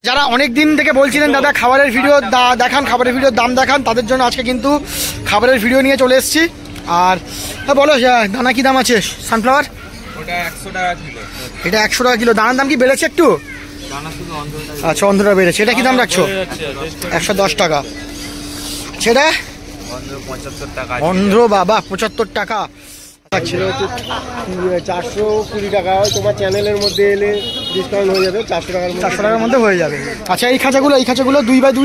যারা অনেক দিন থেকে বলছিলেন দাদা খাবারের ভিডিও দেখান, খাবারের ভিডিওর দাম দেখান, তাদের জন্য আজকে কিন্তু খাবারের ভিডিও নিয়ে চলে এসেছি। আর বলো দানা কি দাম আছে? সানফ্লাওয়ার ওটা 100 টাকা কিলো। এটা 100 টাকা কিলো। দানার দাম কি বেড়েছে একটু? আচ্ছা, অন্ধ্রটা বেড়েছে। এটা কি দাম রাখছো? 110 টাকা। সেটা অন্ধ্র বাবা 75 টাকা। 420 টাকা। তোমার চ্যানেলের মধ্যে এলে ডিসকাউন্ট হয়ে যাবে, 400 টাকার মধ্যে হয়ে যাবে। আচ্ছা, এই খাঁচাগুলো 2x2 2x2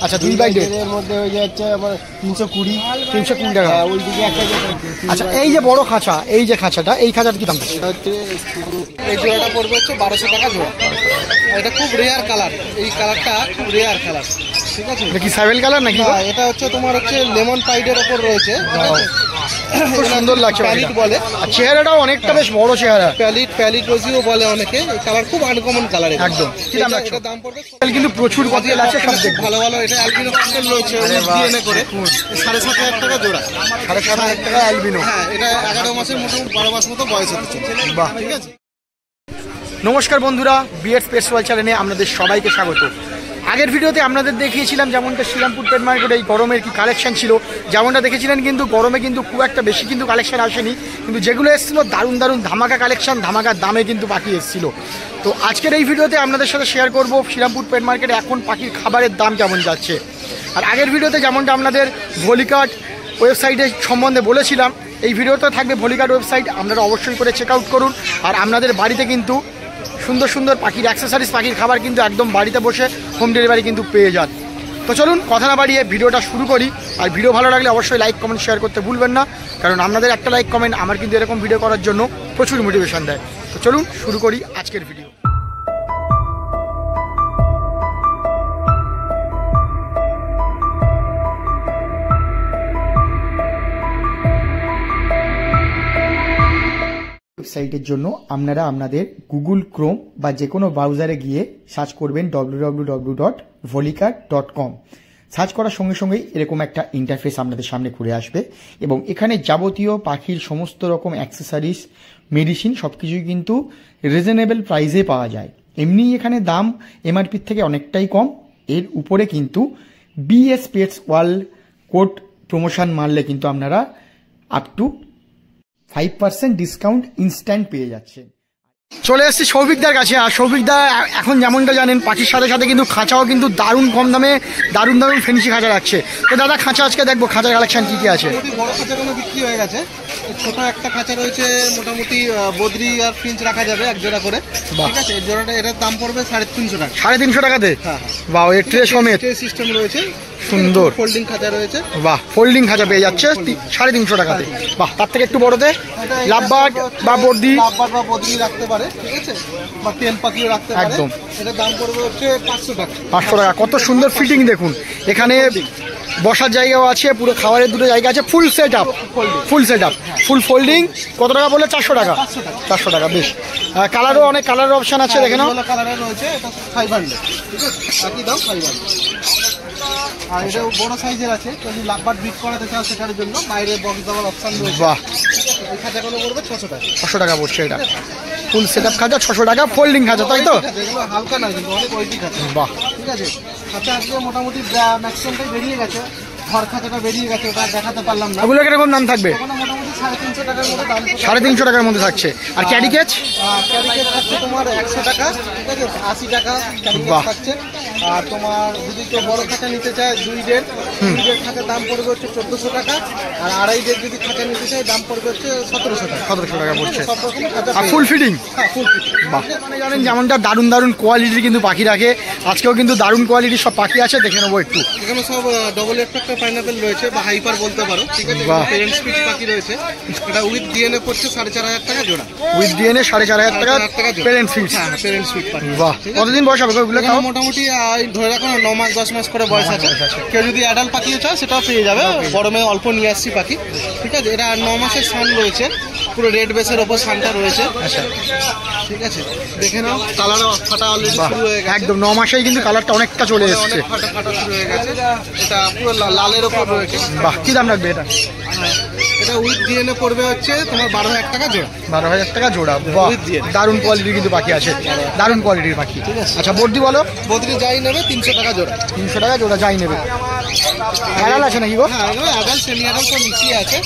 আচ্ছা 2x2 এর মধ্যে হয়ে যাচ্ছে আমার 320 টাকা। ওই দিকে একটা। আচ্ছা, এই যে বড় খাঁচা, এই যে খাঁচাটা, এই খাঁচাটা কি দাম? এটা হচ্ছে এই জোড়াটা পড়বে হচ্ছে 1200 টাকা জোড়া। এটা খুব রেয়ার কালার, এই কালারটা খুব রেয়ার কালার, ঠিক আছে? এটা কি সাইবেল কালার নাকি? এটা হচ্ছে তোমার হচ্ছে লেমন পাইডের ওপর রয়েছে, খুব সুন্দর লাগছে। প্যালিট বলে, আর চেহারাটাও অনেকটা বেশ বড় চেহারা। প্যালিট রোজিও বলে অনেকে। এই কালার খুব আনকমন কালার। একদম। কি দাম রাখছো? এটা দাম পড়বে কিন্তু প্রচুর কপিল আছে, সব দেখো ভালো ভালো। এটা অ্যালবিনো ককটেল রয়েছে ডিএনএ করে, 7,500 টাকা জোড়া। 7,500 টাকা অ্যালবিনো। হ্যাঁ, এটা 11 মাসের মোটামুটি 12 মাস মতো বয়স হতে চলেছে। বাহ, ঠিক আছে। নমস্কার বন্ধুরা, বিএড পেটস ওয়ার্ল্ড চ্যানেলে আপনাদের সবাইকে স্বাগত। আগের ভিডিওতে আপনাদের দেখিয়েছিলাম যেমনটা শ্রীরামপুর পেট মার্কেটে এই গরমের কি কালেকশন ছিল, যেমনটা দেখেছিলেন। কিন্তু গরমে কিন্তু খুব একটা বেশি কিন্তু কালেকশন আসেনি, কিন্তু যেগুলো এসেছিলো দারুণ দারুণ ধামাকা কালেকশন, ধামাকার দামে কিন্তু পাখি এসেছিল। তো আজকের এই ভিডিওতে আপনাদের সাথে শেয়ার করব শ্রীরামপুর পেট মার্কেটে এখন পাখির খাবারের দাম কেমন যাচ্ছে। আর আগের ভিডিওতে যেমনটা আপনাদের ভলিকার্ট ওয়েবসাইটের সম্বন্ধে বলেছিলাম, এই ভিডিওতে থাকবে ভলিকার্ট ওয়েবসাইট, আপনারা অবশ্যই করে চেক আউট করুন। আর আপনাদের বাড়িতে কিন্তু সুন্দর সুন্দর পাখির অ্যাক্সেসরিজ, পাখির খাবার কিন্তু একদম বাড়িতে বসে হোম ডেলিভারি কিন্তু পেয়ে যান। তো চলুন কথা না বাড়িয়ে ভিডিওটা শুরু করি। আর ভিডিও ভালো লাগলে অবশ্যই লাইক কমেন্ট শেয়ার করতে ভুলবেন না, কারণ আপনাদের একটা লাইক কমেন্ট আমার কিন্তু এরকম ভিডিও করার জন্য প্রচুর মোটিভেশন দেয়। তো চলুন শুরু করি আজকের ভিডিও। ওয়েবসাইটের জন্য আপনারা আপনাদের গুগল ক্রোম বা যে কোনো ব্রাউজারে গিয়ে সার্চ করবেন www.volicart.com। সার্চ করার সঙ্গে সঙ্গেই এরকম একটা ইন্টারফেস আপনাদের সামনে ঘুরে আসবে এবং এখানে যাবতীয় পাখির সমস্ত রকম অ্যাক্সেসরিজ, মেডিসিন সব কিছুই কিন্তু রিজনেবল প্রাইসে পাওয়া যায়। এমনি এখানে দাম এমআরপির থেকে অনেকটাই কম। এর উপরে কিন্তু BS pets world code promotion মারলে কিন্তু আপনারা আপ টু 5% ডিসকাউন্ট ইনস্ট্যান্ট পেয়ে যাচ্ছে। চলে এসেছি সৌভিকদার কাছে। আর সৌভিকদা এখন যেমনটা জানেন পাখির সাথে সাথে কিন্তু খাঁচাও কিন্তু দারুণ কম দামে দারুণ দারুণ ফেন্সি খাঁচা রাখছে। তো দাদা খাঁচা আজকে দেখবো খাঁচার কালেকশন কি কি আছে। বড় খাঁচাগুলো বিক্রি হয়ে গেছে, ছোট একটা খাঁচা রয়েছে, মোটামুটি বদ্রি আর ফিঞ্চ রাখা যাবে এক জোড়া করে, ঠিক আছে? এই জোড়াটা এটার দাম পড়বে 350 টাকা। 350 টাকাতে? হ্যাঁ। বাহ, এর ট্রে সমেত সিস্টেম রয়েছে, সুন্দর ফোল্ডিং খাঁচা রয়েছে। বাহ, ফোল্ডিং খাঁচা পেয়ে যাচ্ছে 350 টাকাতে। বাহ, তার থেকে একটু বড়তে লাভবার্ড বা বদ্রি রাখতে পারে, ঠিক আছে? বা টেন পাখিও রাখতে পারে। একদম। এটার দাম পড়বে হচ্ছে 500 টাকা। 500 টাকা। কত সুন্দর ফিটিং দেখুন। এখানে বসার জায়গাও আছে, পুরো খাবারের দুটো জায়গা আছে, ফুল সেট আপ, ফুল ফোল্ডিং। কত টাকা বলে? 400 টাকা। 400 টাকা। বেশ, কালারও অনেক কালারের অপশন আছে, দেখে নাও। কালারের রয়েছে, এটা 500, ঠিক আছে? একই দাম 500। আর এটা বড় সাইজের আছে, যদি লাভবার্ড বিট করাতে চাও সেটার জন্য বাইরে বক্স দেওয়ার অপশন রয়েছে। বাহ, এই খাঁচাগুলো পড়বে 600 টাকা। 600 টাকা পড়ছে এটা। ফুল সেট আপ খাঁচা 600 টাকা, ফোল্ডিং খাঁচা, তাই তো? এগুলো হালকা না, কিন্তু অনেক ওয়েটি খাঁচা। বাহ, ঠিক আছে। খাঁচা আজকে মোটামুটি ম্যাক্সিমামটাই বেরিয়ে গেছে, ঘর খাঁচাটা বেরিয়ে গেছে, ওটা দেখাতে পারলাম না। এগুলো কিরকম দাম থাকবে? মোটামুটি 350 টাকার মতো দাম। 350 টাকার মধ্যে থাকছে। আর ক্যারি কেজ? ক্যারি কেজ থাকছে তোমার 100 টাকা, ঠিক আছে? 80 টাকা ক্যারি কেজ থাকছে। আর তোমার যদি কেউ বড় খাঁচা নিতে চায় 2.5 খাঁচার দাম পড়বে হচ্ছে 1400 টাকা। আর 2.5 যদি খাঁচা নিতে চায় দাম পড়বে হচ্ছে 1700 টাকা। 1700 টাকা পড়ছে। সব রকম খাঁচা। আর ফুল ফিটিং? হ্যাঁ, ফুল ফিটিং। বাহ, মানে জানেন যেমনটা দারুণ দারুণ কোয়ালিটির কিন্তু পাখি রাখে। আজকেও কিন্তু দারুণ কোয়ালিটির সব পাখি আছে, দেখে নেবো একটু। এখানে সব ডবল এফেক্ট পাইনাপেল রয়েছে বা হাইপার বলতে পারো, ঠিক আছে? পেরেন্ট স্পিচ পাখি রয়েছে। এটা উইথ ডিএনএ পড়ছে 4500 টাকা জোড়া। উইথ ডিএনএ 4500 টাকা পেরেন্ট স্পিচ। হ্যাঁ, পেরেন্ট স্পিচ পাখি। বাহ, কতদিন বয়স হবে ওগুলো? মোটামুটি ধরে রাখো 9 মাস 10 মাস করে বয়স আছে। কেউ যদি অ্যাডাল্ট পাখিও চায় সেটাও পেয়ে যাবে। গরমে অল্প নিয়ে আসছি পাখি, ঠিক আছে? এটা 9 মাসের সান রয়েছে, পুরো রেড বেসের ওপর সানটা রয়েছে, ঠিক আছে? দেখে নাও, কালার ফাটা অলরেডি শুরু হয়ে গেছে। একদম 9 মাসেই কিন্তু কালারটা অনেকটা চলে এসেছে, ফাটা শুরু হয়ে গেছে। এটা পুরো লালের ওপর রয়েছে। বাহ, কি দাম রাখবে এটা? এটা এটা উইথ ডিএনএ পড়বে হচ্ছে তোমার 12,000 টাকা জোড়া। 12,000 টাকা জোড়া। বাহ, With DNA। দারুণ কোয়ালিটির কিন্তু পাখি আছে, দারুণ কোয়ালিটির পাখি। ঠিক আছে। আচ্ছা বর্দি বলো। বদ্রি যাই নেবে 300 টাকা জোড়া। 300 টাকা জোড়া যাই নেবে। অ্যাডাল আছে নাকি গো? হ্যাঁ এগুলো অ্যাডাল্ট সেমি অ্যাডাল্ট তো মিশিয়ে আছে,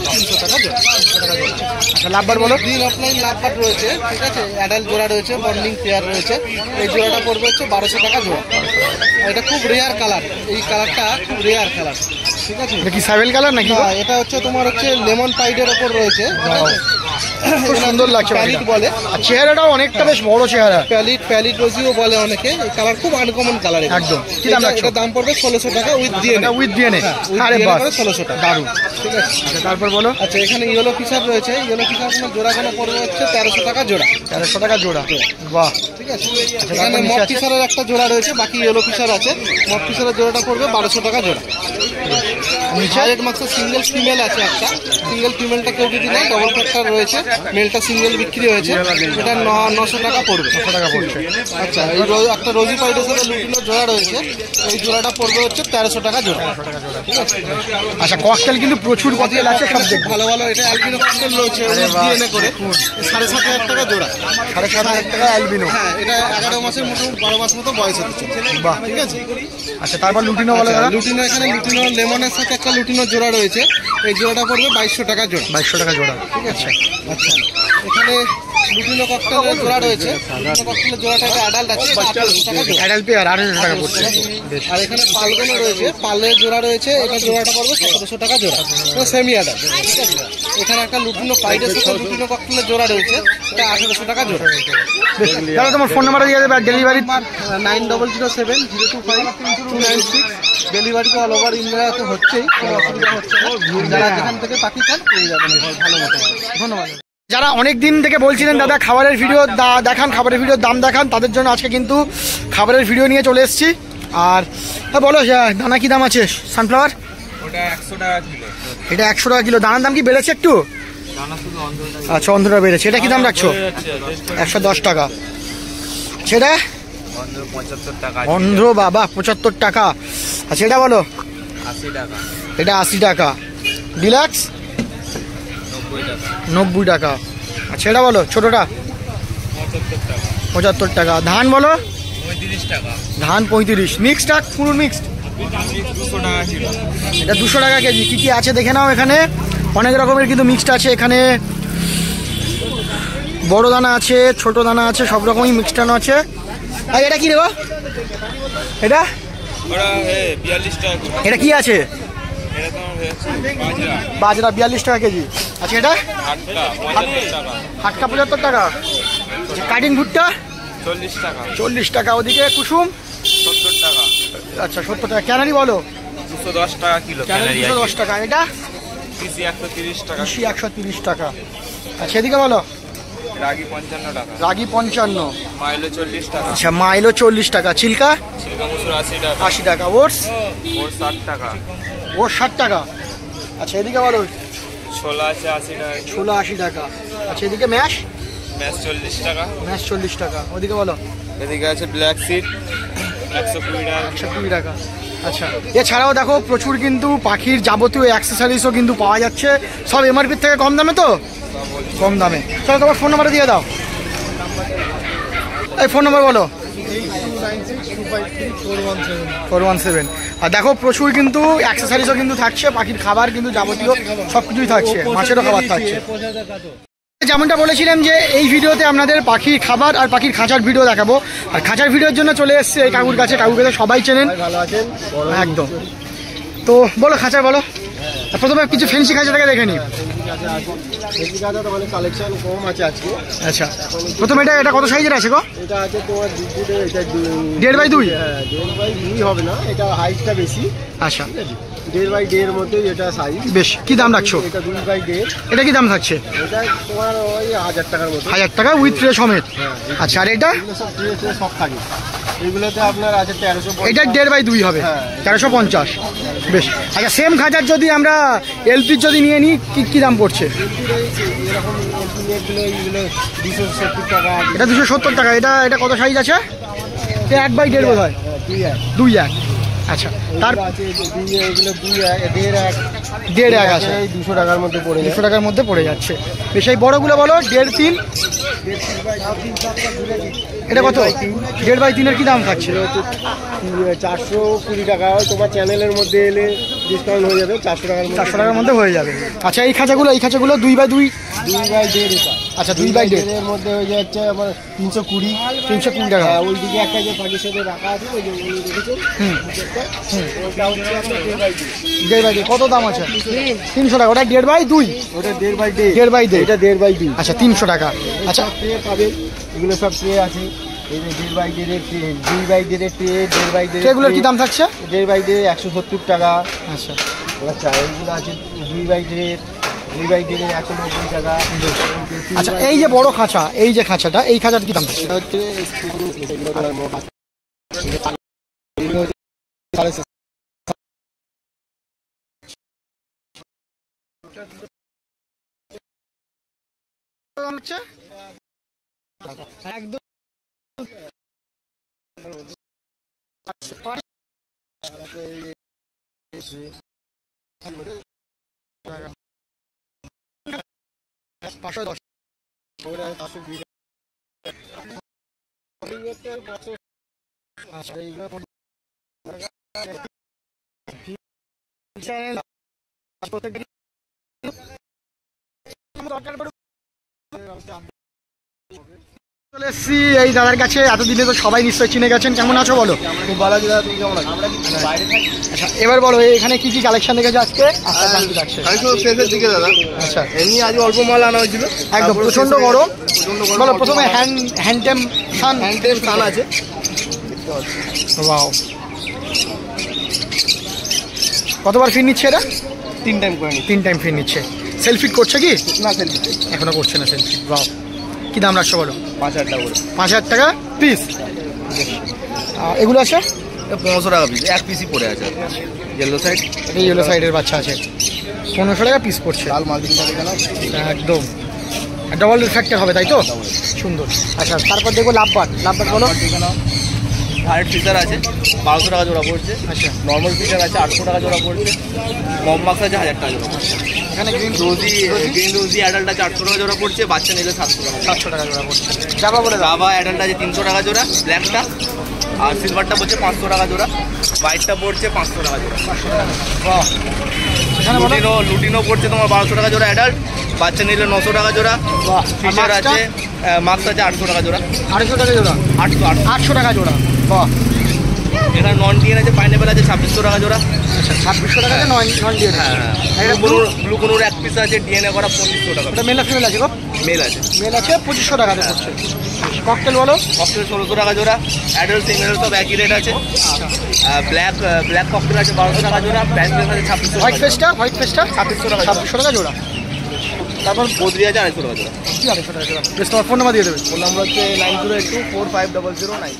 300 টাকা জোড়া। আচ্ছা লাভবার বলো। গ্রিন অফলাইন লাভবাট রয়েছে, ঠিক আছে, অ্যাডাল্ট জোড়া রয়েছে, বন্ডিং পেয়ার রয়েছে। এই জোড়াটা পড়বে হচ্ছে 1200 টাকা জোড়া। এটা খুব রেয়ার কালার, এই কালারটা খুব রেয়ার কালার, ঠিক আছে। এটা কি সাইবেল কালার নাকি গো? না, এটা হচ্ছে তোমার হচ্ছে লেমন পাইডের ওপর রয়েছে, ঠিক আছে? খুব সুন্দর লাগছে প্যালিট পাখিটা। বলে, আর চেহারাটাও অনেকটা বেশ বড় চেহারা। প্যালিট রোজিও বলে অনেকে। এই কালার খুব আনকমন কালার। একদম। কি দাম রাখছো? এটা দাম পড়বে 1600 টাকা উইথ ডিএনএ। With DNA. আরে বাহ, 1600 টাকা। দারুণ। ঠিক আছে। আচ্ছা তারপর বলো। আচ্ছা এখানে ইয়েলো ফিশার রয়েছে, ইয়েলো ফিশার কোনো জোড়া কোনো পড়বে হচ্ছে 1300 টাকা জোড়া। 1300 টাকা জোড়া। বাহ, ঠিক আছে। এখানে মক ফিশারের একটা জোড়া রয়েছে, বাকি ইয়েলো ফিশার আছে। মক ফিশারের জোড়াটা পড়বে 1200 টাকা জোড়া। হাইরেড মাক্সের সিঙ্গেল ফিমেল আছে একটা, সিঙ্গেল ফিমেলটা কেউ যদি নেয় ডবল ফ্যাক্টর রয়েছে, মেলটা সিঙ্গেল বিক্রি হয়েছে, এটা 900 টাকা পড়বে। 900 টাকা পড়ছে। আচ্ছা এই একটা রোজি পাইডের সাথে লুটিনো জোড়া রয়েছে, এই জোড়াটা পড়বে হচ্ছে 1300 টাকা জোড়া। ঠিক আছে। আচ্ছা ককটেল কিন্তু প্রচুর ককটেল আছে, সব দেখবো। ভালো ভালো এটা অ্যালবিনো ককটেল রয়েছে, ডিএনএ করে 7,500 টাকা জোড়া। 7,500 টাকা অ্যালবিনো। হ্যাঁ এটা 11 মাসের মোটামুটি 12 মাস মতো বয়স হচ্ছে। বাহ, ঠিক আছে। আচ্ছা তারপর লুটিনো বলো দাদা। লুটিনো এখানে লুটিনো লেমনের সাথে একটা লুটিনো জোড়া রয়েছে, এই জোড়াটা পড়বে 2200 টাকা জোড়া। 2200 টাকা জোড়া। ঠিক আছে। আচ্ছা এখানে লুটিনো ককটেলের জোড়া রয়েছে, লুটিনো ককটেলের জোড়াটা এটা অ্যাডাল্ট আছে, 800 টাকা জোড়া। অ্যাডাল্ট পেয়ার 800 টাকা পড়ছে। আর এখানে পালগুলো রয়েছে, পালের জোড়া রয়েছে, এটা জোড়াটা পড়বে 1700 টাকা জোড়া, সেমি অ্যাডাল্ট। ঠিক আছে। এখানে একটা লুটিনো পাইডের সাথে লুটিনো ককটেলের জোড়া রয়েছে, এটা 1800 টাকা জোড়া। বেশ, দাদা তোমার ফোন নাম্বারটা দিয়ে দেবে আর ডেলিভারি। 90070296। ডেলিভারি তো অল ওভার ইন্ডিয়াতে হচ্ছেই, কোনো অসুবিধা হচ্ছে না। যারা যেখান থেকে পাখি চান পেয়ে যাবেন ভালো মতো। ধন্যবাদ। যারা অনেক দিন থেকে বলছিলেন দাদা খাবারের ভিডিও দেখান, খাবারের ভিডিওর দাম দেখান, তাদের জন্য আজকে কিন্তু খাবারের ভিডিও নিয়ে চলে এসেছি। আর হ্যাঁ বলো দানা কি দাম আছে সানফ্লাওয়ার? ওটা 100 টাকা কিলো। এটা 100 টাকা কিলো। দানার দাম কি বেড়েছে একটু? আচ্ছা অন্ধ্রটা বেড়েছে। এটা কি দাম রাখছো? 110 টাকা। সেটা অন্ধ্র 75 টাকা। অন্ধ্র বাবা 75 টাকা। আচ্ছা এটা বলো। 80 টাকা। এটা 80 টাকা। ডিলাক্স 90 টাকা। 90 টাকা। আচ্ছা এটা বলো ছোটটা 75 টাকা। 75 টাকা। ধান বলো। 35 টাকা। ধান 35। মিক্সড পুরো মিক্সড 200 টাকা কিলো। এটা 200 টাকা কেজি। কি কি আছে দেখে নাও, এখানে অনেক রকমের কিন্তু মিক্সড আছে। এখানে বড় দানা আছে, ছোট দানা আছে, সব রকমই মিক্সড আছে। আর এটা কি দেবো? এটা ওটা 42 টাকা কিলো। এটা কি আছে? এটা তোমার হচ্ছে বাজরা। বাজরা 42 টাকা কেজি। আচ্ছা এটা হাটকা 75 টাকা। হাটকা 75 টাকা। কাটিং ভুট্টা 40 টাকা। 40 টাকা। ওদিকে কুসুম 70 টাকা। আচ্ছা 70 টাকা। ক্যানারি বলো। 210 টাকা কিলো। ক্যানারি 210 টাকা। এটা পিসি 130 টাকা। কৃষি 130 টাকা। আচ্ছা এদিকে বলো। রাগি 55 টাকা। রাগি 55। মাইলো 40 টাকা। আচ্ছা মাইলো 40 টাকা। চিল্কা সিলকা মসুর 80 টাকা। 80 টাকা। ওটস ওর 60 টাকা। ও 60 টাকা। আচ্ছা এদিকে বলো। ছোলা আছে 80 টাকা। ছোলা 80 টাকা। আচ্ছা এদিকে ম্যাশ ম্যাশ 40 টাকা। ম্যাশ 40 টাকা। ওদিকে বলো। এদিকে আছে ব্ল্যাক সিড 120 টাকা। 120 টাকা। আচ্ছা এছাড়াও দেখো প্রচুর কিন্তু পাখির যাবতীয় অ্যাক্সেসরিজও কিন্তু পাওয়া যাচ্ছে, সব এমআরপির থেকে কম দামে। তো কম দামে। চলো তোমার ফোন নাম্বারটা দিয়ে দাও। এই ফোন নাম্বার বলো। 417। আর দেখো প্রচুর কিন্তু অ্যাক্সেসরিজও কিন্তু থাকছে, পাখির খাবার কিন্তু যাবতীয় সব কিছুই থাকছে, মাছেরও খাবার থাকছে। যেমনটা বলেছিলাম যে এই ভিডিওতে আপনাদের পাখির খাবার আর পাখির খাঁচার ভিডিও দেখাবো। আর খাঁচার ভিডিওর জন্য চলে এসছে এই কাকুর কাছে। কাকুর কাছে সবাই চেনেন। ভালো আছেন? একদম। তো বলো খাঁচার বলো। প্রথমে কিছু ফেন্সি খাঁচাটাকে দেখে নি। কালেকশন কম আছে আজকে। আচ্ছা প্রথমে এটা কত সাইজের আছে গো? এটা আছে তোমার 1.5 বাই 2। হ্যাঁ 1.5 বাই 2 হবে না, এটা হাইটটা বেশি। আচ্ছা 1.5 বাই 1.5 মধ্যে এটা সাইজ। বেশ। কি দাম রাখছো? এটা 2 বাই 1.5। এটা কি দাম থাকছে? এটা তোমার ওই 1000 টাকার মতো। 1000 টাকা উইথ ট্রে সমেত। আচ্ছা আর এটা? এগুলো সব ট্রে সব থাকে। এগুলোতে আপনার আছে 1350। এটা 1.5 বাই 2 হবে। হ্যাঁ। 1350। বেশ। আচ্ছা সেম খাঁচার যদি আমরা এলপি যদি নিয়ে নিই কি দাম পড়ছে? এরকম এগুলো 270 টাকা। এটা 270 টাকা। এটা কত সাইজ আছে? এটা 1 বাই 1.5 বোধ হয়। 2 1। 2 1। আচ্ছা, তার আছে এগুলো 1.5 আছে, 200 টাকার মধ্যে পড়ে 200 টাকার মধ্যে পড়ে যাচ্ছে। বেশ এই বড়গুলো বলো 1.5 3, এটা কত? 1.5 কি দাম থাকছে? 420 টাকা। তোমার চ্যানেলের মধ্যে এলে ডিসকাউন্ট হয়ে যাবে, 400 টাকার মধ্যে হয়ে যাবে। আচ্ছা, এই খাঁচাগুলো 2x2? 2x1.5। আচ্ছা, 2x1.5 এর মধ্যে হয়ে যাচ্ছে আমার 320 টাকা। ওইদিকে একটা যে পাখির সাথে রাখা আছে, ওই যে দেখেছো, ওটা হচ্ছে আপনার 1.5 কত দাম আছে? 300 টাকা। ওটা 1.5x2? ওটা 1.5 1.5 এটা 1.5। আচ্ছা, 300 টাকা। আচ্ছা, ট্রে পাবে, এগুলো সব ট্রে আছে। এই যে 1.5 ট্রে, 2x2 ট্রে, 1.5 ট্রেগুলোর কি দাম থাকছে? 1.5 170 টাকা। আচ্ছা, আচ্ছা, এইগুলো আছে 2x2 190 টাকা। আচ্ছা, এই যে বড় খাঁচা, এই যে খাঁচাটা, এই খাঁচাটা কি দাম থাকছে? এটা হচ্ছে একদম চলে এসছি এই দাদার কাছে। এতদিনে তো সবাই নিশ্চয়ই চিনে গেছেন। কেমন আছো বলো? খুব ভালো আছে দাদা, তুমি কেমন আছো? আচ্ছা, এবার বলো এখানে কি কি কালেকশন দেখেছো আজকে? আমি তো শেষের দিকে দাদা। আচ্ছা, এমনি আজ অল্প মাল আনা হয়েছিল, একদম প্রচন্ড গরম। বলো প্রথমে হ্যান্ডটেম সান আছে। ওয়াও, কতবার ফির নিচ্ছে এটা? 3 টাইম করে নি। 3 টাইম ফির নিচ্ছে। সেলফি করছে কি? না, সেলফি এখনো করছে না সেলফি। ওয়াও, কি দাম রাখছো বলো? 5000 টাকা করে। 5000 টাকা পিস। এগুলো আছে 1500 টাকা পিস, এক পিসই পড়ে আছে। ইয়েলো সাইড, এই ইয়েলো সাইডের বাচ্চা আছে, 1500 টাকা পিস পড়ছে। লাল মাল্টিং থাকে কেন? একদম ডাবল রিফ্র্যাক্টর হবে, তাই তো? সুন্দর। আচ্ছা, তারপর দেখবো লাভবাট বলো। হার্ড ফিচার আছে 1200 টাকা জোড়া পড়ছে। আচ্ছা, নর্মাল ফিচার আছে 800 টাকা জোড়া পড়ছে। মমমাক্স আছে 1000 টাকা জোড়া পড়ছে। এখানে গ্রিন রোজি অ্যাডাল্ট আছে 800 টাকা জোড়া পড়ছে, বাচ্চা নিলে 700 টাকা। 700 টাকা জোড়া পড়ছে। যাবা বলে দাও। রাভা অ্যাডাল্ট আছে 300 টাকা জোড়া, ব্ল্যাকটা। আর সিলভারটা পড়ছে 500 টাকা জোড়া, হোয়াইটটা পড়ছে 500 টাকা জোড়া। বাহ, এখানে বলো। লুটিনো পড়ছে তোমার 1200 টাকা জোড়া অ্যাডাল্ট, বাচ্চা নিলে 900 টাকা জোড়া। বাহ, ফিচার আছে মাক্স আছে 800 টাকা জোড়া। 250 টাকা জোড়া, 800 টাকা জোড়া। বাহ, এখানে নন ডিএন আছে, পাইনাপেল আছে 2600 টাকা জোড়া। আচ্ছা, 2600 টাকা আছে নন ডিএ। এটা ব্লু কোনোর এক পিস আছে, ডিএনএ করা 2500 টাকা। এটা মেল না ফিমেল আছে গো? মেল আছে। মেল আছে 2500 টাকাতে পড়ছে। ককটেল বলো। ককটেল 1600 টাকা জোড়া, অ্যাডাল্ট ফিমেল সব একই রেট আছে। ব্ল্যাক ককটেল আছে 1200 টাকা জোড়া, প্যান্সলেস আছে 2600 হোয়াইট টাকা। ফেসটা 2600 টাকা। 2600 টাকা জোড়া। তারপর বদ্রি আছে 250 টাকা জোড়া। কি 250 টাকা জোড়া? বেশ, তোমার ফোন নাম্বার দিয়ে দেবে। ফোন নাম্বার হচ্ছে 9082450009।